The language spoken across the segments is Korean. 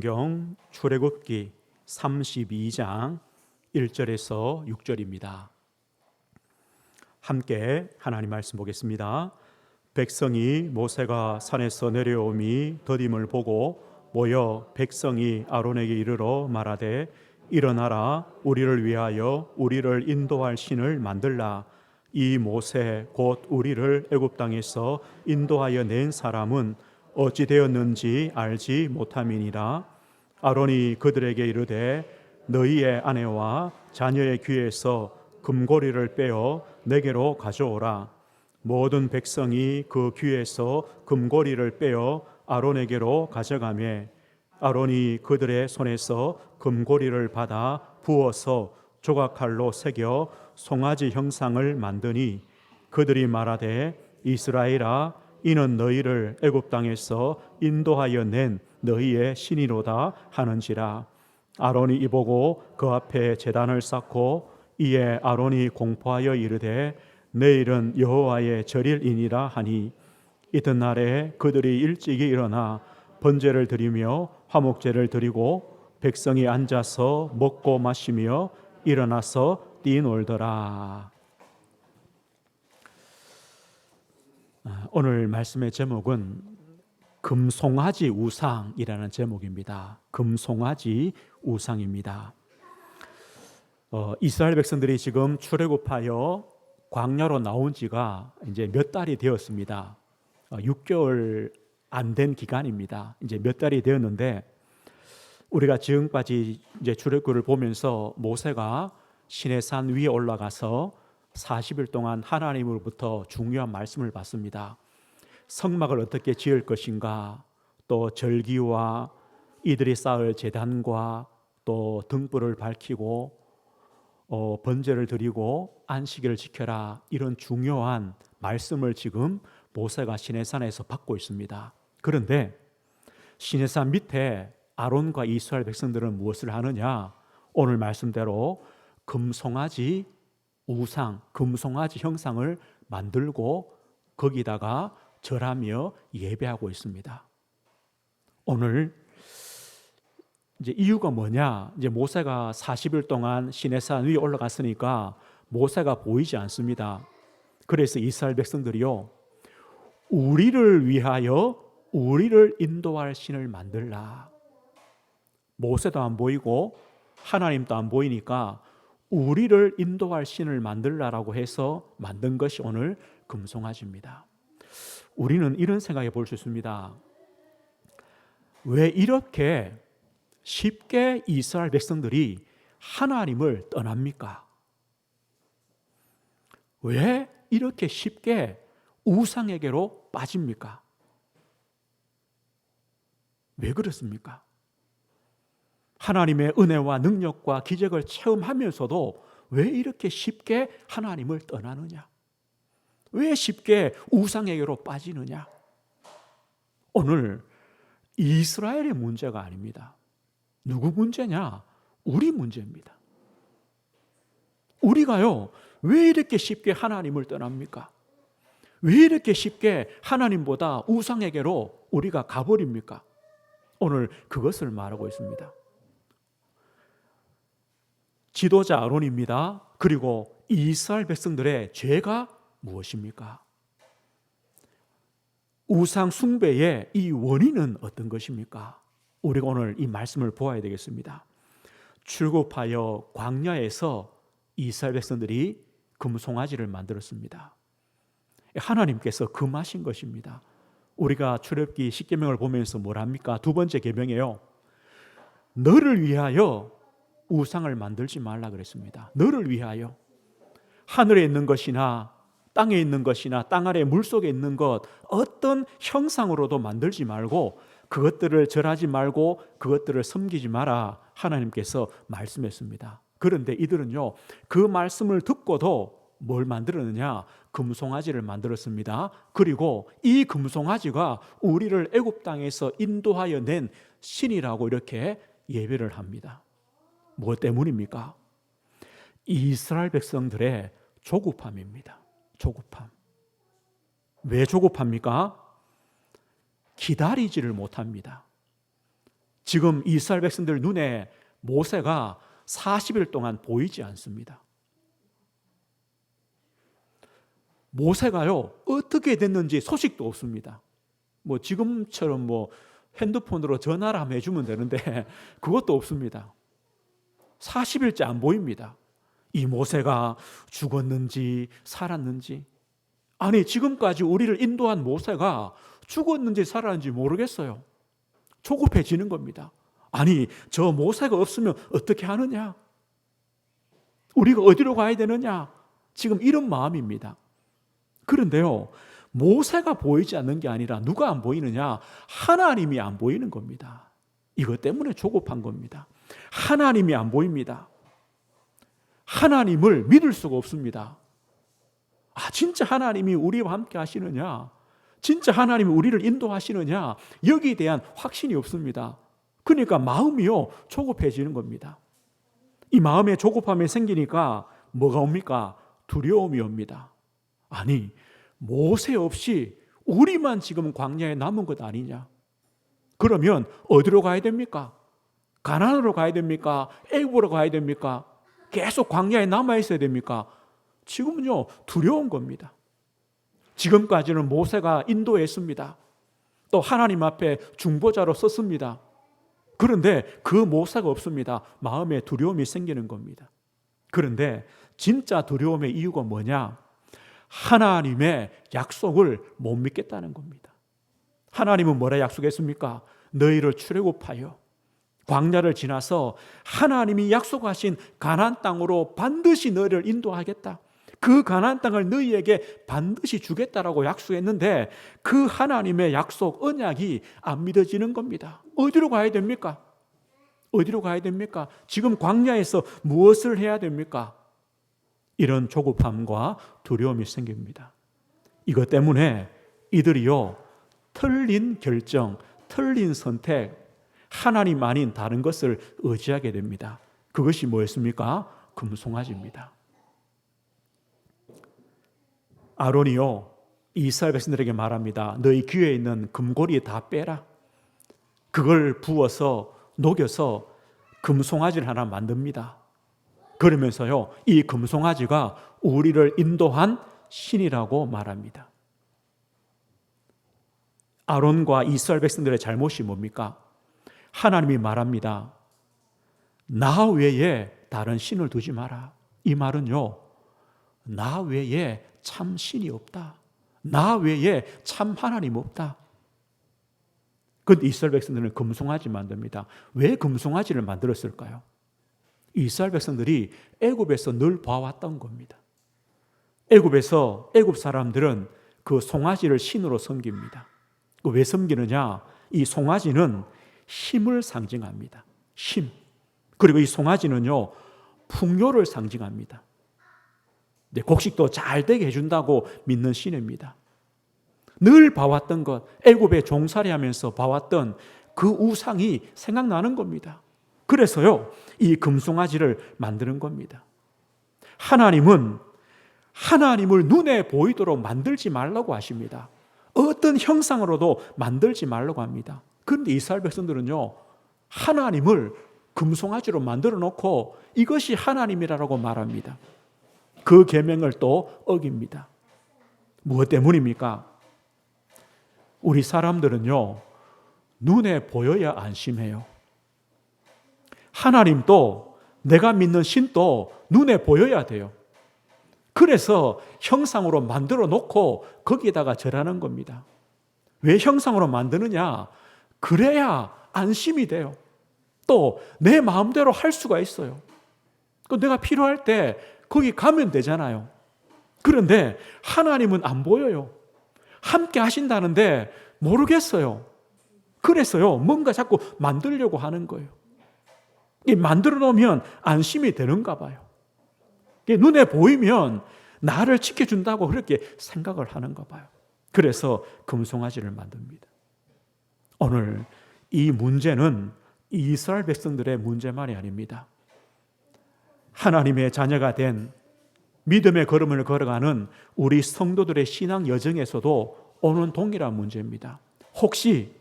성경 출애굽기 32장 1절에서 6절입니다. 함께 하나님 말씀 보겠습니다. 백성이 모세가 산에서 내려오미 더딤을 보고 모여 백성이 아론에게 이르러 말하되 일어나라, 우리를 위하여 우리를 인도할 신을 만들라. 이 모세 곧 우리를 애굽 땅에서 인도하여 낸 사람은 어찌 되었는지 알지 못함이니라. 아론이 그들에게 이르되 너희의 아내와 자녀의 귀에서 금고리를 빼어 내게로 가져오라. 모든 백성이 그 귀에서 금고리를 빼어 아론에게로 가져가매 아론이 그들의 손에서 금고리를 받아 부어서 조각칼로 새겨 송아지 형상을 만드니 그들이 말하되 이스라엘아, 이는 너희를 애굽 땅에서 인도하여 낸 너희의 신이로다 하는지라. 아론이 이보고 그 앞에 제단을 쌓고 이에 아론이 공포하여 이르되 내일은 여호와의 절일이니라 하니 이튿날에 그들이 일찍이 일어나 번제를 드리며 화목제를 드리고 백성이 앉아서 먹고 마시며 일어나서 뛰놀더라. 오늘 말씀의 제목은 금송아지 우상이라는 제목입니다. 금송아지 우상입니다. 이스라엘 백성들이 지금 출애굽하여 광야로 나온 지가 이제 몇 달이 되었습니다. 6개월 안 된 기간입니다. 이제 몇 달이 되었는데 우리가 지금까지 이제 출애굽을 보면서 모세가 시내산 위에 올라가서 40일 동안 하나님으로부터 중요한 말씀을 받습니다. 성막을 어떻게 지을 것인가, 또 절기와 이들이 쌓을 제단과 또 등불을 밝히고 번제를 드리고 안식일을 지켜라, 이런 중요한 말씀을 지금 모세가 시내산에서 받고 있습니다. 그런데 시내산 밑에 아론과 이스라엘 백성들은 무엇을 하느냐? 오늘 말씀대로 금송아지 우상, 금송아지 형상을 만들고 거기다가 절하며 예배하고 있습니다. 오늘 이제 이유가 뭐냐? 이제 모세가 40일 동안 시내산 위에 올라갔으니까 모세가 보이지 않습니다. 그래서 이스라엘 백성들이요, 우리를 위하여 우리를 인도할 신을 만들라. 모세도 안 보이고 하나님도 안 보이니까 우리를 인도할 신을 만들라라고 해서 만든 것이 오늘 금송아지입니다. 우리는 이런 생각해 볼 수 있습니다. 왜 이렇게 쉽게 이스라엘 백성들이 하나님을 떠납니까? 왜 이렇게 쉽게 우상에게로 빠집니까? 왜 그렇습니까? 하나님의 은혜와 능력과 기적을 체험하면서도 왜 이렇게 쉽게 하나님을 떠나느냐? 왜 쉽게 우상에게로 빠지느냐? 오늘 이스라엘의 문제가 아닙니다. 누구 문제냐? 우리 문제입니다. 우리가요, 왜 이렇게 쉽게 하나님을 떠납니까? 왜 이렇게 쉽게 하나님보다 우상에게로 우리가 가버립니까? 오늘 그것을 말하고 있습니다. 지도자 아론입니다. 그리고 이스라엘 백성들의 죄가 무엇입니까? 우상 숭배의 이 원인은 어떤 것입니까? 우리가 오늘 이 말씀을 보아야 되겠습니다. 출애굽하여 광야에서 이스라엘 백성들이 금송아지를 만들었습니다. 하나님께서 금하신 것입니다. 우리가 출애굽기 10계명을 보면서 뭘 합니까? 두 번째 계명이에요. 너를 위하여 우상을 만들지 말라 그랬습니다. 너를 위하여. 하늘에 있는 것이나 땅에 있는 것이나 땅 아래 물속에 있는 것, 어떤 형상으로도 만들지 말고 그것들을 절하지 말고 그것들을 섬기지 마라, 하나님께서 말씀했습니다. 그런데 이들은요, 그 말씀을 듣고도 뭘 만들었느냐? 금송아지를 만들었습니다. 그리고 이 금송아지가 우리를 애굽 땅에서 인도하여 낸 신이라고 이렇게 예배를 합니다. 무엇 때문입니까? 이스라엘 백성들의 조급함입니다. 조급함. 왜 조급합니까? 기다리지를 못합니다. 지금 이스라엘 백성들 눈에 모세가 40일 동안 보이지 않습니다. 모세가요, 어떻게 됐는지 소식도 없습니다. 지금처럼 핸드폰으로 전화를 한번 해주면 되는데 그것도 없습니다. 40일째 안 보입니다. 이 모세가 죽었는지 살았는지, 아니 지금까지 우리를 인도한 모세가 죽었는지 살았는지 모르겠어요. 조급해지는 겁니다. 아니 저 모세가 없으면 어떻게 하느냐? 우리가 어디로 가야 되느냐? 지금 이런 마음입니다. 그런데요, 모세가 보이지 않는 게 아니라 누가 안 보이느냐? 하나님이 안 보이는 겁니다. 이것 때문에 조급한 겁니다. 하나님이 안 보입니다. 하나님을 믿을 수가 없습니다. 진짜 하나님이 우리와 함께 하시느냐? 진짜 하나님이 우리를 인도하시느냐? 여기에 대한 확신이 없습니다. 그러니까 마음이요, 조급해지는 겁니다. 이 마음에 조급함이 생기니까 뭐가 옵니까? 두려움이 옵니다. 아니, 모세 없이 우리만 지금 광야에 남은 것 아니냐? 그러면 어디로 가야 됩니까? 가나안으로 가야 됩니까? 애굽으로 가야 됩니까? 계속 광야에 남아 있어야 됩니까? 지금은요, 두려운 겁니다. 지금까지는 모세가 인도했습니다. 또 하나님 앞에 중보자로 썼습니다. 그런데 그 모세가 없습니다. 마음에 두려움이 생기는 겁니다. 그런데 진짜 두려움의 이유가 뭐냐? 하나님의 약속을 못 믿겠다는 겁니다. 하나님은 뭐라 약속했습니까? 너희를 출애굽하여 광야를 지나서 하나님이 약속하신 가나안 땅으로 반드시 너희를 인도하겠다. 그 가나안 땅을 너희에게 반드시 주겠다라고 약속했는데 그 하나님의 약속, 언약이 안 믿어지는 겁니다. 어디로 가야 됩니까? 어디로 가야 됩니까? 지금 광야에서 무엇을 해야 됩니까? 이런 조급함과 두려움이 생깁니다. 이것 때문에 이들이요, 틀린 결정, 틀린 선택, 하나님 아닌 다른 것을 의지하게 됩니다. 그것이 뭐였습니까? 금송아지입니다. 아론이요, 이스라엘 백성들에게 말합니다. 너희 귀에 있는 금고리 다 빼라. 그걸 부어서 녹여서 금송아지를 하나 만듭니다. 그러면서요, 이 금송아지가 우리를 인도한 신이라고 말합니다. 아론과 이스라엘 백성들의 잘못이 뭡니까? 하나님이 말합니다. 나 외에 다른 신을 두지 마라. 이 말은요, 나 외에 참 신이 없다. 나 외에 참 하나님 없다. 그런데 이스라엘 백성들은 금송아지 만듭니다. 왜 금송아지를 만들었을까요? 이스라엘 백성들이 애굽에서 늘 봐왔던 겁니다. 애굽 사람들은 그 송아지를 신으로 섬깁니다. 왜 섬기느냐? 이 송아지는 힘을 상징합니다. 힘. 그리고 이 송아지는요, 풍요를 상징합니다. 곡식도 잘 되게 해준다고 믿는 신입니다. 늘 봐왔던 것, 애굽에 종살이하면서 봐왔던 그 우상이 생각나는 겁니다. 그래서요, 이 금송아지를 만드는 겁니다. 하나님은 하나님을 눈에 보이도록 만들지 말라고 하십니다. 어떤 형상으로도 만들지 말라고 합니다. 그런데 이스라엘 백성들은요, 하나님을 금송아지로 만들어 놓고 이것이 하나님이라고 말합니다. 그 계명을 또 어깁니다. 무엇 때문입니까? 우리 사람들은요, 눈에 보여야 안심해요. 하나님도 내가 믿는 신도 눈에 보여야 돼요. 그래서 형상으로 만들어 놓고 거기에다가 절하는 겁니다. 왜 형상으로 만드느냐? 그래야 안심이 돼요. 또 내 마음대로 할 수가 있어요. 내가 필요할 때 거기 가면 되잖아요. 그런데 하나님은 안 보여요. 함께 하신다는데 모르겠어요. 그래서요, 뭔가 자꾸 만들려고 하는 거예요. 만들어 놓으면 안심이 되는가 봐요. 눈에 보이면 나를 지켜준다고 그렇게 생각을 하는가 봐요. 그래서 금송아지를 만듭니다. 오늘 이 문제는 이스라엘 백성들의 문제만이 아닙니다. 하나님의 자녀가 된 믿음의 걸음을 걸어가는 우리 성도들의 신앙 여정에서도 오는 동일한 문제입니다. 혹시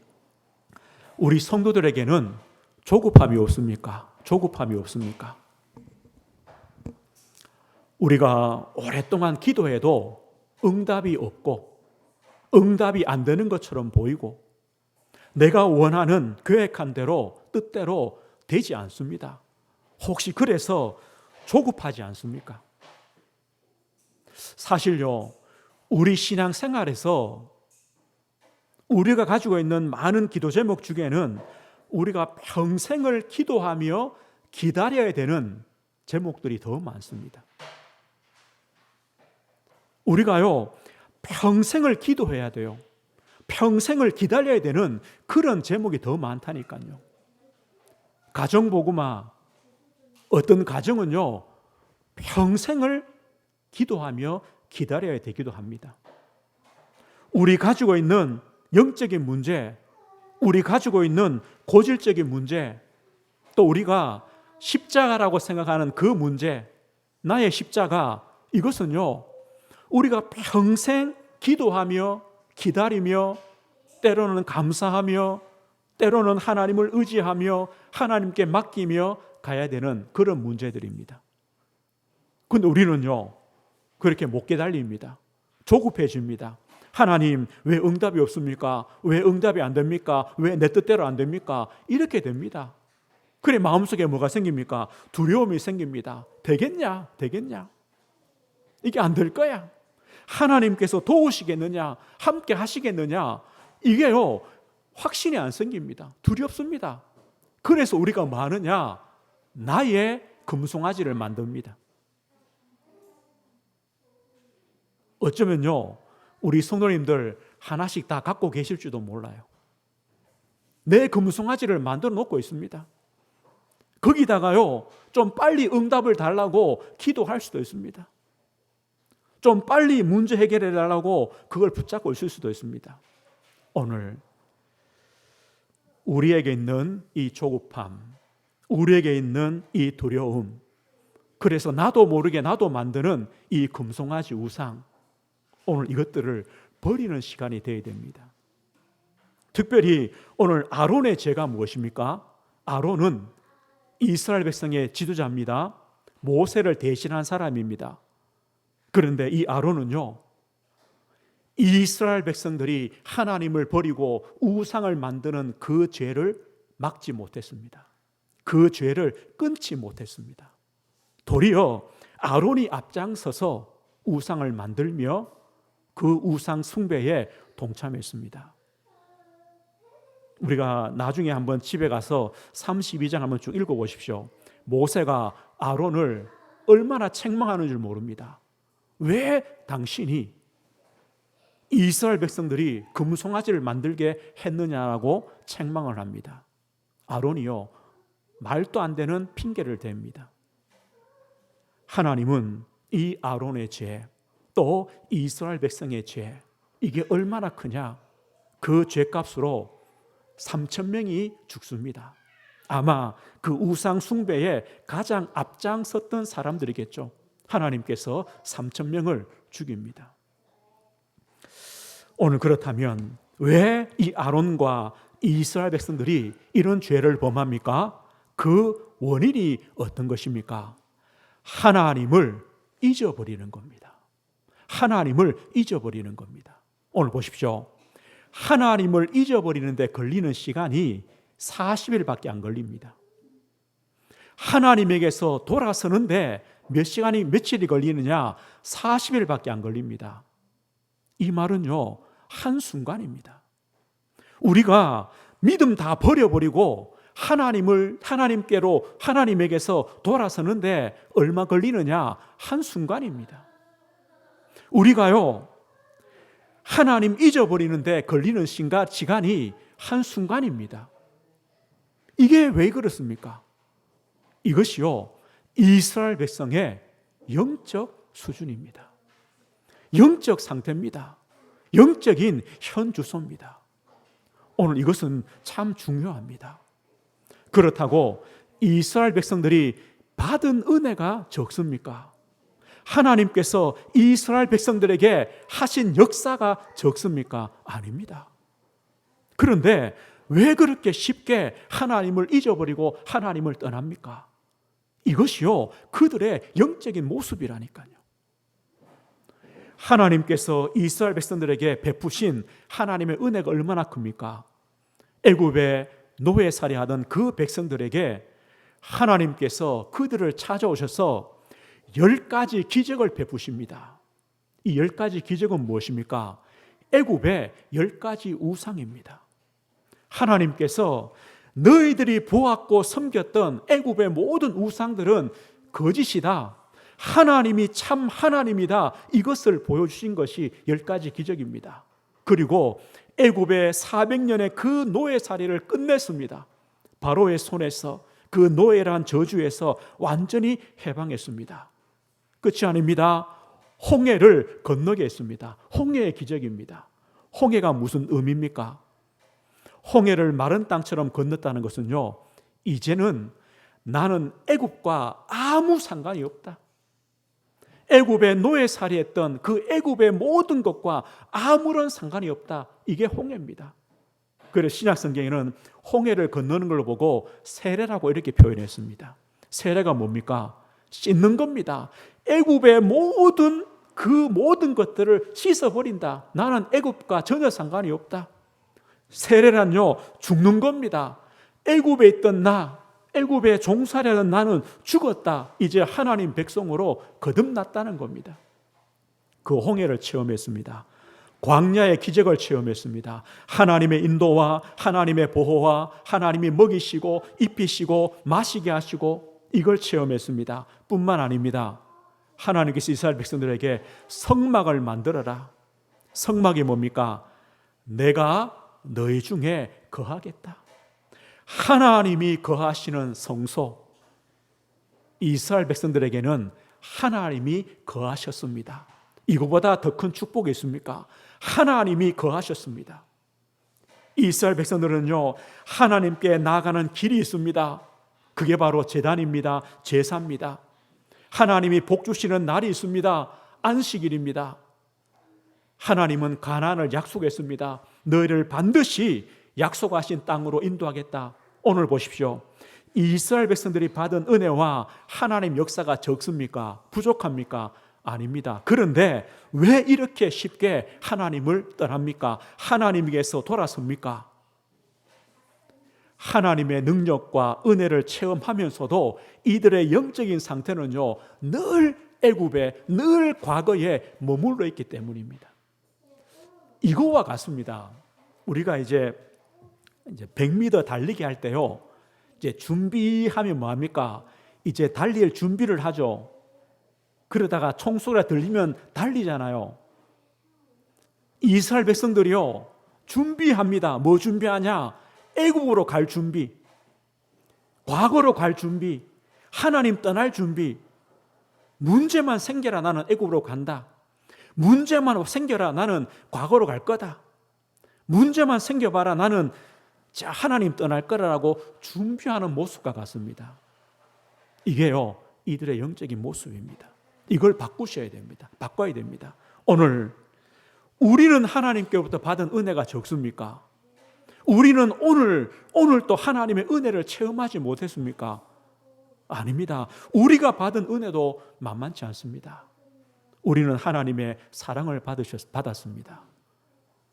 우리 성도들에게는 조급함이 없습니까? 조급함이 없습니까? 우리가 오랫동안 기도해도 응답이 없고 응답이 안 되는 것처럼 보이고 내가 원하는 계획한 대로 뜻대로 되지 않습니다. 혹시 그래서 조급하지 않습니까? 사실요, 우리 신앙생활에서 우리가 가지고 있는 많은 기도 제목 중에는 우리가 평생을 기도하며 기다려야 되는 제목들이 더 많습니다. 우리가요, 평생을 기도해야 돼요. 평생을 기다려야 되는 그런 제목이 더 많다니까요. 가정복음화, 어떤 가정은요, 평생을 기도하며 기다려야 되기도 합니다. 우리 가지고 있는 영적인 문제, 우리 가지고 있는 고질적인 문제, 또 우리가 십자가라고 생각하는 그 문제, 나의 십자가, 이것은요, 우리가 평생 기도하며 기다리며 때로는 감사하며 때로는 하나님을 의지하며 하나님께 맡기며 가야 되는 그런 문제들입니다. 그런데 우리는요, 그렇게 못 기다립니다. 조급해집니다. 하나님, 왜 응답이 없습니까? 왜 응답이 안 됩니까? 왜 내 뜻대로 안 됩니까? 이렇게 됩니다. 그래, 마음속에 뭐가 생깁니까? 두려움이 생깁니다. 되겠냐? 되겠냐? 이게 안 될 거야. 하나님께서 도우시겠느냐? 함께 하시겠느냐? 이게요, 확신이 안 생깁니다. 두렵습니다. 그래서 우리가 뭐 하느냐? 나의 금송아지를 만듭니다. 어쩌면요, 우리 성도님들 하나씩 다 갖고 계실지도 몰라요. 내 금송아지를 만들어 놓고 있습니다. 거기다가요, 좀 빨리 응답을 달라고 기도할 수도 있습니다. 좀 빨리 문제 해결해 달라고 그걸 붙잡고 있을 수도 있습니다. 오늘 우리에게 있는 이 조급함, 우리에게 있는 이 두려움, 그래서 나도 모르게 나도 만드는 이 금송아지 우상, 오늘 이것들을 버리는 시간이 되어야 됩니다. 특별히 오늘 아론의 죄가 무엇입니까? 아론은 이스라엘 백성의 지도자입니다. 모세를 대신한 사람입니다. 그런데 이 아론은요, 이스라엘 백성들이 하나님을 버리고 우상을 만드는 그 죄를 막지 못했습니다. 그 죄를 끊지 못했습니다. 도리어 아론이 앞장서서 우상을 만들며 그 우상 숭배에 동참했습니다. 우리가 나중에 한번 집에 가서 32장 한번 쭉 읽어보십시오. 모세가 아론을 얼마나 책망하는 줄 모릅니다. 왜 당신이 이스라엘 백성들이 금송아지를 만들게 했느냐라고 책망을 합니다. 아론이요, 말도 안 되는 핑계를 댑니다. 하나님은 이 아론의 죄, 또 이스라엘 백성의 죄, 이게 얼마나 크냐, 그 죄값으로 3,000명이 죽습니다. 아마 그 우상 숭배에 가장 앞장섰던 사람들이겠죠. 하나님께서 3,000명을 죽입니다. 오늘 그렇다면 왜 이 아론과 이스라엘 백성들이 이런 죄를 범합니까? 그 원인이 어떤 것입니까? 하나님을 잊어버리는 겁니다. 하나님을 잊어버리는 겁니다. 오늘 보십시오. 하나님을 잊어버리는데 걸리는 시간이 40일밖에 안 걸립니다. 하나님에게서 돌아서는데 몇 시간이 며칠이 걸리느냐? 40일밖에 안 걸립니다. 이 말은요, 한순간입니다. 우리가 믿음 다 버려버리고 하나님께로 하나님에게서 돌아서는데 얼마 걸리느냐? 한순간입니다. 우리가요, 하나님 잊어버리는데 걸리는 시간이 한순간입니다. 이게 왜 그렇습니까? 이것이요, 이스라엘 백성의 영적 수준입니다. 영적 상태입니다. 영적인 현주소입니다. 오늘 이것은 참 중요합니다. 그렇다고 이스라엘 백성들이 받은 은혜가 적습니까? 하나님께서 이스라엘 백성들에게 하신 역사가 적습니까? 아닙니다. 그런데 왜 그렇게 쉽게 하나님을 잊어버리고 하나님을 떠납니까? 이것이요, 그들의 영적인 모습이라니까요. 하나님께서 이스라엘 백성들에게 베푸신 하나님의 은혜가 얼마나 큽니까? 애굽에 노예살이하던 그 백성들에게 하나님께서 그들을 찾아오셔서 10가지 기적을 베푸십니다. 이 10가지 기적은 무엇입니까? 애굽의 10가지 우상입니다. 하나님께서 너희들이 보았고 섬겼던 애굽의 모든 우상들은 거짓이다, 하나님이 참 하나님이다, 이것을 보여주신 것이 10가지 기적입니다. 그리고 애굽의 400년의 그 노예살이를 끝냈습니다. 바로의 손에서, 그 노예란 저주에서 완전히 해방했습니다. 끝이 아닙니다. 홍해를 건너게 했습니다. 홍해의 기적입니다. 홍해가 무슨 의미입니까? 홍해를 마른 땅처럼 건넜다는 것은요, 이제는 나는 애굽과 아무 상관이 없다, 애굽의 노예살이했던 그 애굽의 모든 것과 아무런 상관이 없다, 이게 홍해입니다. 그래서 신약성경에는 홍해를 건너는 걸 보고 세례라고 이렇게 표현했습니다. 세례가 뭡니까? 씻는 겁니다. 애굽의 그 모든 것들을 씻어버린다. 나는 애굽과 전혀 상관이 없다. 세례란요, 죽는 겁니다. 애굽에 있던 애굽에 종살이하던 나는 죽었다. 이제 하나님 백성으로 거듭났다는 겁니다. 그 홍해를 체험했습니다. 광야의 기적을 체험했습니다. 하나님의 인도와 하나님의 보호와 하나님이 먹이시고 입히시고 마시게 하시고, 이걸 체험했습니다. 뿐만 아닙니다. 하나님께서 이스라엘 백성들에게 성막을 만들어라. 성막이 뭡니까? 내가 너희 중에 거하겠다. 하나님이 거하시는 성소, 이스라엘 백성들에게는 하나님이 거하셨습니다. 이거보다 더 큰 축복이 있습니까? 하나님이 거하셨습니다. 이스라엘 백성들은요, 하나님께 나아가는 길이 있습니다. 그게 바로 제단입니다. 제사입니다. 하나님이 복 주시는 날이 있습니다. 안식일입니다. 하나님은 가나안을 약속했습니다. 너희를 반드시 약속하신 땅으로 인도하겠다. 오늘 보십시오. 이스라엘 백성들이 받은 은혜와 하나님 역사가 적습니까? 부족합니까? 아닙니다. 그런데 왜 이렇게 쉽게 하나님을 떠납니까? 하나님에게서 돌아섭니까? 하나님의 능력과 은혜를 체험하면서도 이들의 영적인 상태는요, 늘 애굽에, 늘 과거에 머물러 있기 때문입니다. 이거와 같습니다. 우리가 이제 100m 달리기 할 때요, 이제 준비하면 뭐합니까? 이제 달릴 준비를 하죠. 그러다가 총소리가 들리면 달리잖아요. 이스라엘 백성들이요, 준비합니다. 뭐 준비하냐? 애굽으로 갈 준비, 과거로 갈 준비, 하나님 떠날 준비. 문제만 생겨라, 나는 애굽으로 간다. 문제만 생겨라, 나는 과거로 갈 거다. 문제만 생겨봐라, 나는 하나님 떠날 거라고 준비하는 모습과 같습니다. 이게요, 이들의 영적인 모습입니다. 이걸 바꾸셔야 됩니다. 바꿔야 됩니다. 오늘 우리는 하나님께로부터 받은 은혜가 적습니까? 우리는 오늘 또 하나님의 은혜를 체험하지 못했습니까? 아닙니다. 우리가 받은 은혜도 만만치 않습니다. 우리는 하나님의 사랑을 받았습니다.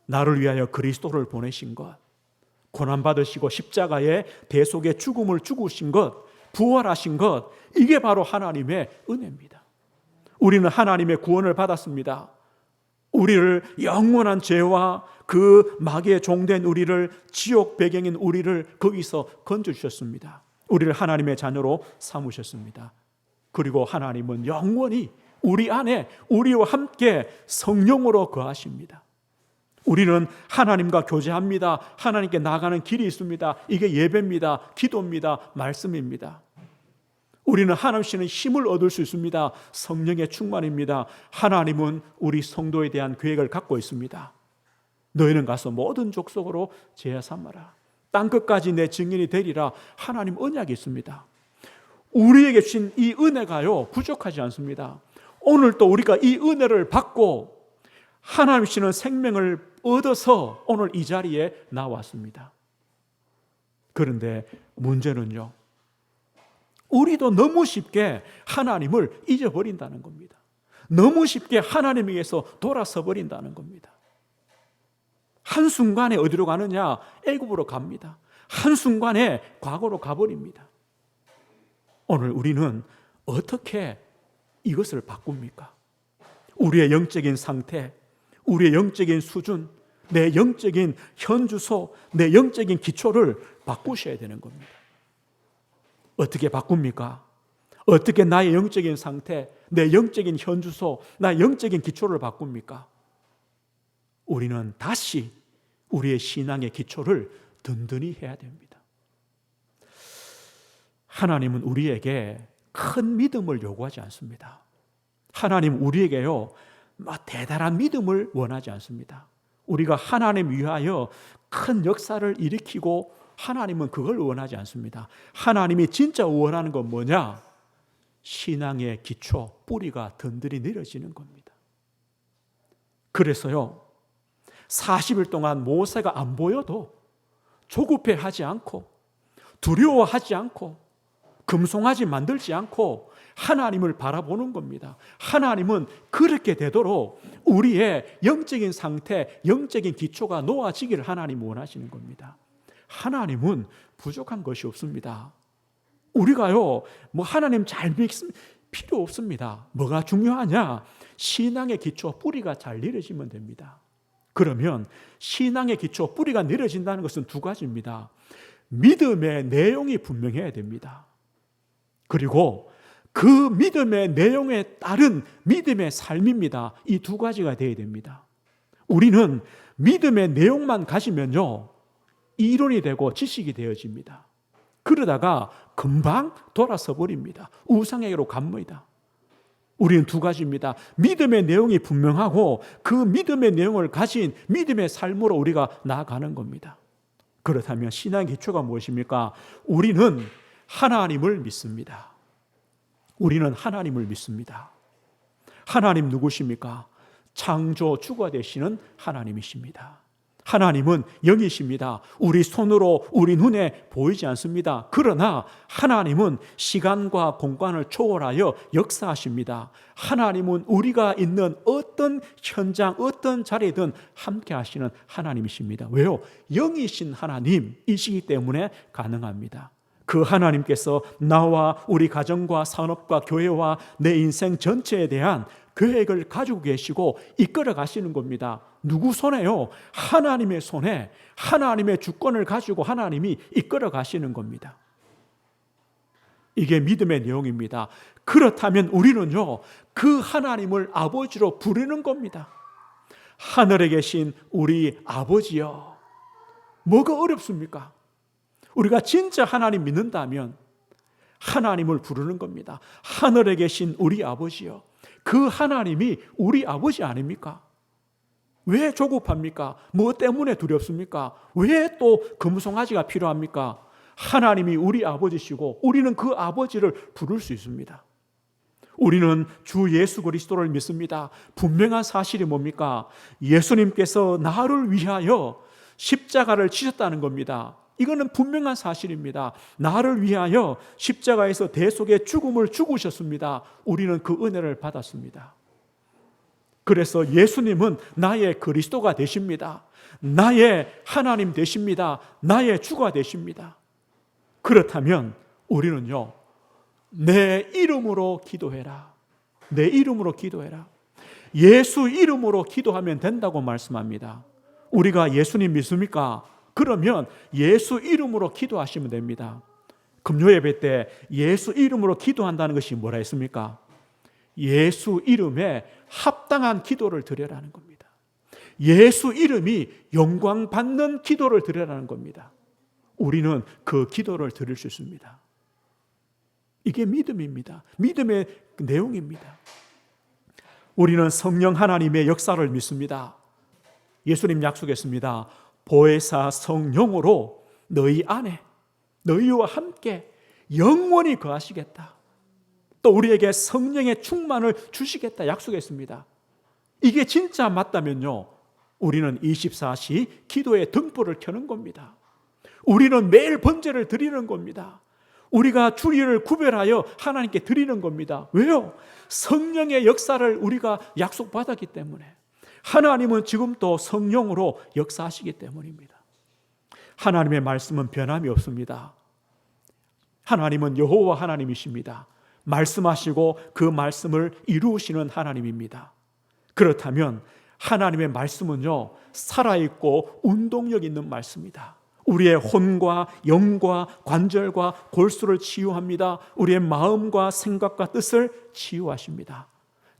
나를 위하여 그리스도를 보내신 것, 고난받으시고 십자가의 대속의 죽음을 죽으신 것, 부활하신 것, 이게 바로 하나님의 은혜입니다. 우리는 하나님의 구원을 받았습니다. 우리를 영원한 죄와 그 마귀의 종된 우리를, 지옥 배경인 우리를 거기서 건져주셨습니다. 우리를 하나님의 자녀로 삼으셨습니다. 그리고 하나님은 영원히 우리 안에 우리와 함께 성령으로 거하십니다. 우리는 하나님과 교제합니다. 하나님께 나아가는 길이 있습니다. 이게 예배입니다. 기도입니다. 말씀입니다. 우리는 하나님께는 힘을 얻을 수 있습니다. 성령의 충만입니다. 하나님은 우리 성도에 대한 계획을 갖고 있습니다. 너희는 가서 모든 족속으로 제자 삼아라. 땅끝까지 내 증인이 되리라. 하나님 언약이 있습니다. 우리에게 주신 이 은혜가요, 부족하지 않습니다. 오늘 또 우리가 이 은혜를 받고 하나님 주시는 생명을 얻어서 오늘 이 자리에 나왔습니다. 그런데 문제는요, 우리도 너무 쉽게 하나님을 잊어버린다는 겁니다. 너무 쉽게 하나님에게서 돌아서 버린다는 겁니다. 한순간에 어디로 가느냐? 애굽으로 갑니다. 한순간에 과거로 가버립니다. 오늘 우리는 어떻게 이것을 바꿉니까? 우리의 영적인 상태, 우리의 영적인 수준, 내 영적인 현주소, 내 영적인 기초를 바꾸셔야 되는 겁니다. 어떻게 바꿉니까? 어떻게 나의 영적인 상태, 내 영적인 현주소, 나의 영적인 기초를 바꿉니까? 우리는 다시 우리의 신앙의 기초를 든든히 해야 됩니다. 하나님은 우리에게 큰 믿음을 요구하지 않습니다. 하나님 우리에게요, 대단한 믿음을 원하지 않습니다. 우리가 하나님 위하여 큰 역사를 일으키고 하나님은 그걸 원하지 않습니다. 하나님이 진짜 원하는 건 뭐냐? 신앙의 기초, 뿌리가 든든히 내려지는 겁니다. 그래서요, 40일 동안 모세가 안 보여도 조급해하지 않고 두려워하지 않고 금송아지 만들지 않고 하나님을 바라보는 겁니다. 하나님은 그렇게 되도록 우리의 영적인 상태, 영적인 기초가 놓아지기를 하나님 원하시는 겁니다. 하나님은 부족한 것이 없습니다. 우리가요, 하나님 잘 믿으면 필요 없습니다. 뭐가 중요하냐? 신앙의 기초, 뿌리가 잘 내려지면 됩니다. 그러면 신앙의 기초, 뿌리가 내려진다는 것은 두 가지입니다. 믿음의 내용이 분명해야 됩니다. 그리고 그 믿음의 내용에 따른 믿음의 삶입니다. 이 두 가지가 되어야 됩니다. 우리는 믿음의 내용만 가지면요, 이론이 되고 지식이 되어집니다. 그러다가 금방 돌아서 버립니다. 우상에게로 갑니다. 우리는 두 가지입니다. 믿음의 내용이 분명하고 그 믿음의 내용을 가진 믿음의 삶으로 우리가 나아가는 겁니다. 그렇다면 신앙의 기초가 무엇입니까? 우리는 하나님을 믿습니다. 우리는 하나님을 믿습니다. 하나님 누구십니까? 창조 주가 되시는 하나님이십니다. 하나님은 영이십니다. 우리 손으로 우리 눈에 보이지 않습니다. 그러나 하나님은 시간과 공간을 초월하여 역사하십니다. 하나님은 우리가 있는 어떤 현장, 어떤 자리든 함께 하시는 하나님이십니다. 왜요? 영이신 하나님이시기 때문에 가능합니다. 그 하나님께서 나와 우리 가정과 산업과 교회와 내 인생 전체에 대한 계획을 가지고 계시고 이끌어 가시는 겁니다. 누구 손에요? 하나님의 손에 하나님의 주권을 가지고 하나님이 이끌어 가시는 겁니다. 이게 믿음의 내용입니다. 그렇다면 우리는요, 그 하나님을 아버지로 부르는 겁니다. 하늘에 계신 우리 아버지여. 뭐가 어렵습니까? 우리가 진짜 하나님 믿는다면 하나님을 부르는 겁니다. 하늘에 계신 우리 아버지여. 그 하나님이 우리 아버지 아닙니까? 왜 조급합니까? 뭐 때문에 두렵습니까? 왜 또 금송아지가 필요합니까? 하나님이 우리 아버지시고 우리는 그 아버지를 부를 수 있습니다. 우리는 주 예수 그리스도를 믿습니다. 분명한 사실이 뭡니까? 예수님께서 나를 위하여 십자가를 지셨다는 겁니다. 이거는 분명한 사실입니다. 나를 위하여 십자가에서 대속의 죽음을 죽으셨습니다. 우리는 그 은혜를 받았습니다. 그래서 예수님은 나의 그리스도가 되십니다. 나의 하나님 되십니다. 나의 주가 되십니다. 그렇다면 우리는요, 내 이름으로 기도해라. 내 이름으로 기도해라. 예수 이름으로 기도하면 된다고 말씀합니다. 우리가 예수님 믿습니까? 그러면 예수 이름으로 기도하시면 됩니다. 금요예배 때 예수 이름으로 기도한다는 것이 뭐라 했습니까? 예수 이름에 합당한 기도를 드려라는 겁니다. 예수 이름이 영광 받는 기도를 드려라는 겁니다. 우리는 그 기도를 드릴 수 있습니다. 이게 믿음입니다. 믿음의 내용입니다. 우리는 성령 하나님의 역사를 믿습니다. 예수님 약속했습니다. 보혜사 성령으로 너희 안에 너희와 함께 영원히 거하시겠다. 또 우리에게 성령의 충만을 주시겠다 약속했습니다. 이게 진짜 맞다면요, 우리는 24시 기도의 등불을 켜는 겁니다. 우리는 매일 번제를 드리는 겁니다. 우리가 주일을 구별하여 하나님께 드리는 겁니다. 왜요? 성령의 역사를 우리가 약속받았기 때문에. 하나님은 지금도 성령으로 역사하시기 때문입니다. 하나님의 말씀은 변함이 없습니다. 하나님은 여호와 하나님이십니다. 말씀하시고 그 말씀을 이루시는 하나님입니다. 그렇다면 하나님의 말씀은요, 살아있고 운동력 있는 말씀이다. 우리의 혼과 영과 관절과 골수를 치유합니다. 우리의 마음과 생각과 뜻을 치유하십니다.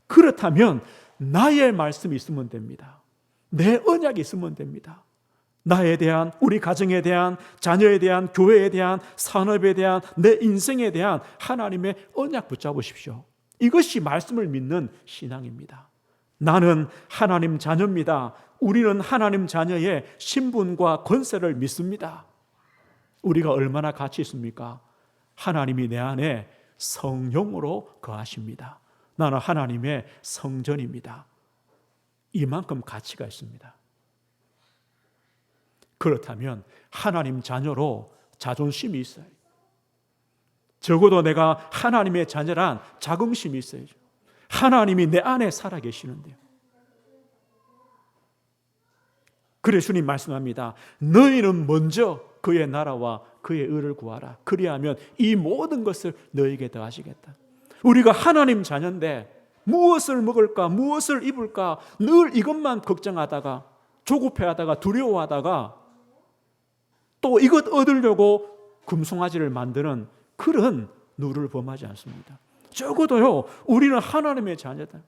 그렇다면 나의 말씀이 있으면 됩니다. 내 언약이 있으면 됩니다. 나에 대한, 우리 가정에 대한, 자녀에 대한, 교회에 대한, 산업에 대한, 내 인생에 대한 하나님의 언약 붙잡으십시오. 이것이 말씀을 믿는 신앙입니다. 나는 하나님 자녀입니다. 우리는 하나님 자녀의 신분과 권세를 믿습니다. 우리가 얼마나 가치 있습니까? 하나님이 내 안에 성령으로 거하십니다. 나는 하나님의 성전입니다. 이만큼 가치가 있습니다. 그렇다면 하나님 자녀로 자존심이 있어요. 적어도 내가 하나님의 자녀란 자긍심이 있어야죠. 하나님이 내 안에 살아계시는데요. 그래 주님 말씀합니다. 너희는 먼저 그의 나라와 그의 의를 구하라. 그리하면 이 모든 것을 너희에게 더하시겠다. 우리가 하나님 자녀인데 무엇을 먹을까, 무엇을 입을까 늘 이것만 걱정하다가 조급해하다가 두려워하다가 또 이것 얻으려고 금송아지를 만드는 그런 누를 범하지 않습니다. 적어도요, 우리는 하나님의 자녀다.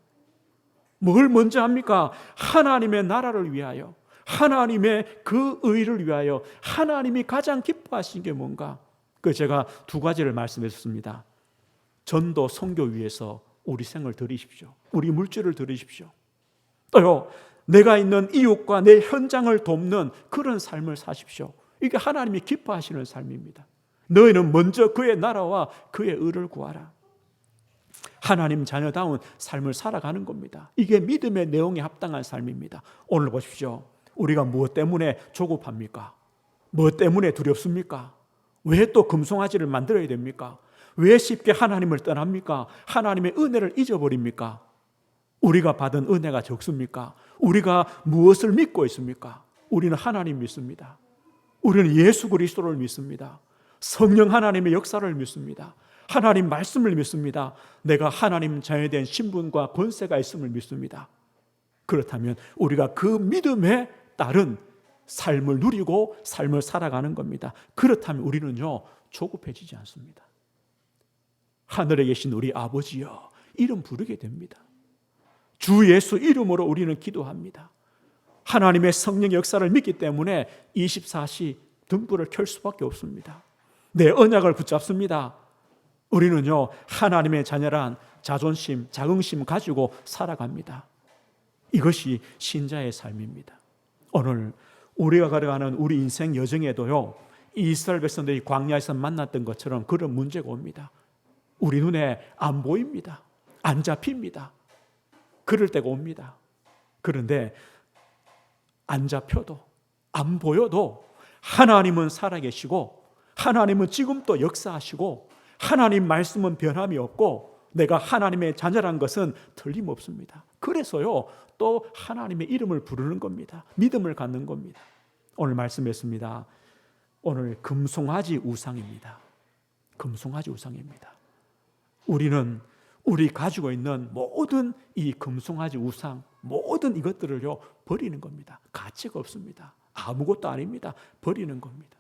뭘 먼저 합니까? 하나님의 나라를 위하여, 하나님의 그 의를 위하여, 하나님이 가장 기뻐하시는 게 뭔가? 제가 두 가지를 말씀했습니다. 전도 선교 위해서 우리 생을 드리십시오. 우리 물질을 드리십시오. 또요, 내가 있는 이웃과 내 현장을 돕는 그런 삶을 사십시오. 이게 하나님이 기뻐하시는 삶입니다. 너희는 먼저 그의 나라와 그의 의를 구하라. 하나님 자녀다운 삶을 살아가는 겁니다. 이게 믿음의 내용에 합당한 삶입니다. 오늘 보십시오. 우리가 무엇 때문에 조급합니까? 무엇 때문에 두렵습니까? 왜 또 금송아지를 만들어야 됩니까? 왜 쉽게 하나님을 떠납니까? 하나님의 은혜를 잊어버립니까? 우리가 받은 은혜가 적습니까? 우리가 무엇을 믿고 있습니까? 우리는 하나님 믿습니다. 우리는 예수 그리스도를 믿습니다. 성령 하나님의 역사를 믿습니다. 하나님 말씀을 믿습니다. 내가 하나님 자녀에 대한 신분과 권세가 있음을 믿습니다. 그렇다면 우리가 그 믿음에 따른 삶을 누리고 삶을 살아가는 겁니다. 그렇다면 우리는요, 조급해지지 않습니다. 하늘에 계신 우리 아버지여 이름 부르게 됩니다. 주 예수 이름으로 우리는 기도합니다. 하나님의 성령 역사를 믿기 때문에 24시 등불을 켤 수밖에 없습니다. 내 언약을 붙잡습니다. 우리는요, 하나님의 자녀란 자존심, 자긍심 가지고 살아갑니다. 이것이 신자의 삶입니다. 오늘 우리가 걸어가는 우리 인생 여정에도요, 이스라엘 백성들이 광야에서 만났던 것처럼 그런 문제가 옵니다. 우리 눈에 안 보입니다. 안 잡힙니다. 그럴 때가 옵니다. 그런데 안 잡혀도 안 보여도 하나님은 살아계시고 하나님은 지금 또 역사하시고 하나님 말씀은 변함이 없고 내가 하나님의 자녀란 것은 틀림없습니다. 그래서요, 또 하나님의 이름을 부르는 겁니다. 믿음을 갖는 겁니다. 오늘 말씀했습니다. 오늘 금송아지 우상입니다. 금송아지 우상입니다. 우리는 우리 가지고 있는 모든 이 금송아지 우상, 모든 이것들을요, 버리는 겁니다. 가치가 없습니다. 아무것도 아닙니다. 버리는 겁니다.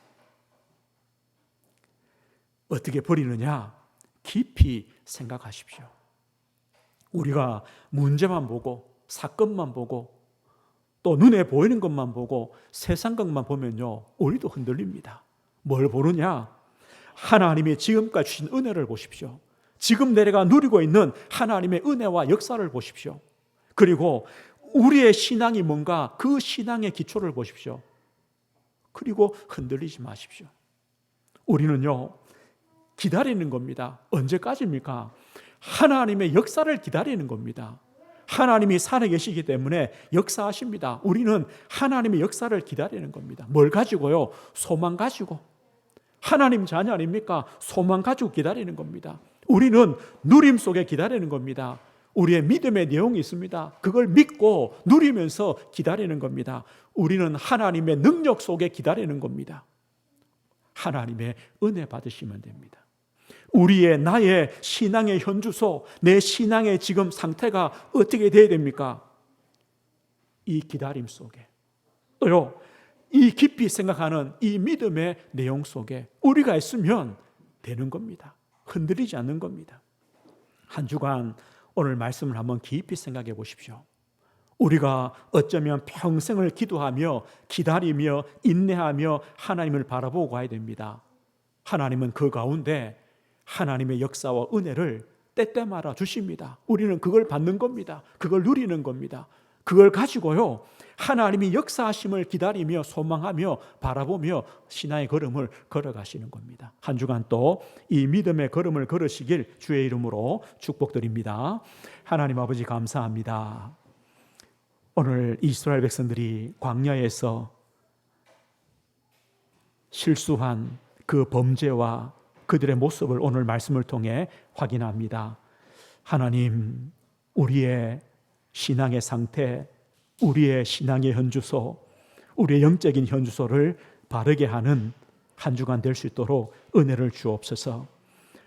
어떻게 버리느냐? 깊이 생각하십시오. 우리가 문제만 보고 사건만 보고 또 눈에 보이는 것만 보고 세상 것만 보면요, 우리도 흔들립니다. 뭘 보느냐? 하나님이 지금까지 주신 은혜를 보십시오. 지금 내가 누리고 있는 하나님의 은혜와 역사를 보십시오. 그리고 우리의 신앙이 뭔가 그 신앙의 기초를 보십시오. 그리고 흔들리지 마십시오. 우리는요, 기다리는 겁니다. 언제까지입니까? 하나님의 역사를 기다리는 겁니다. 하나님이 살아계시기 때문에 역사하십니다. 우리는 하나님의 역사를 기다리는 겁니다. 뭘 가지고요? 소망 가지고, 하나님 자녀 아닙니까? 소망 가지고 기다리는 겁니다. 우리는 누림 속에 기다리는 겁니다. 우리의 믿음의 내용이 있습니다. 그걸 믿고 누리면서 기다리는 겁니다. 우리는 하나님의 능력 속에 기다리는 겁니다. 하나님의 은혜 받으시면 됩니다. 나의 신앙의 현주소, 내 신앙의 지금 상태가 어떻게 돼야 됩니까? 이 기다림 속에, 이 깊이 생각하는 이 믿음의 내용 속에 우리가 있으면 되는 겁니다. 흔들리지 않는 겁니다. 한 주간 오늘 말씀을 한번 깊이 생각해 보십시오. 우리가 어쩌면 평생을 기도하며 기다리며 인내하며 하나님을 바라보고 가야 됩니다. 하나님은 그 가운데 하나님의 역사와 은혜를 때때마다 주십니다. 우리는 그걸 받는 겁니다. 그걸 누리는 겁니다. 그걸 가지고요, 하나님이 역사하심을 기다리며 소망하며 바라보며 신앙의 걸음을 걸어가시는 겁니다. 한 주간 또 이 믿음의 걸음을 걸으시길 주의 이름으로 축복드립니다. 하나님 아버지 감사합니다. 오늘 이스라엘 백성들이 광야에서 실수한 그 범죄와 그들의 모습을 오늘 말씀을 통해 확인합니다. 하나님, 우리의 신앙의 상태, 우리의 신앙의 현주소, 우리의 영적인 현주소를 바르게 하는 한 주간 될 수 있도록 은혜를 주옵소서.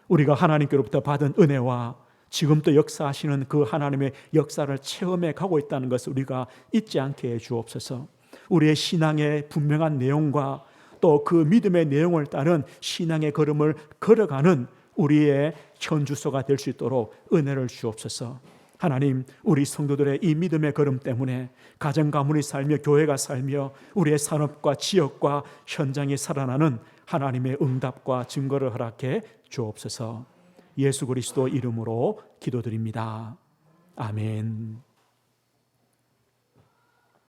우리가 하나님께로부터 받은 은혜와 지금 또 역사하시는 그 하나님의 역사를 체험해 가고 있다는 것을 우리가 잊지 않게 해 주옵소서. 우리의 신앙의 분명한 내용과 또 그 믿음의 내용을 따른 신앙의 걸음을 걸어가는 우리의 현주소가 될 수 있도록 은혜를 주옵소서. 하나님, 우리 성도들의 이 믿음의 걸음 때문에 가정 가문이 살며 교회가 살며 우리의 산업과 지역과 현장이 살아나는 하나님의 응답과 증거를 허락해 주옵소서. 예수 그리스도 이름으로 기도드립니다. 아멘.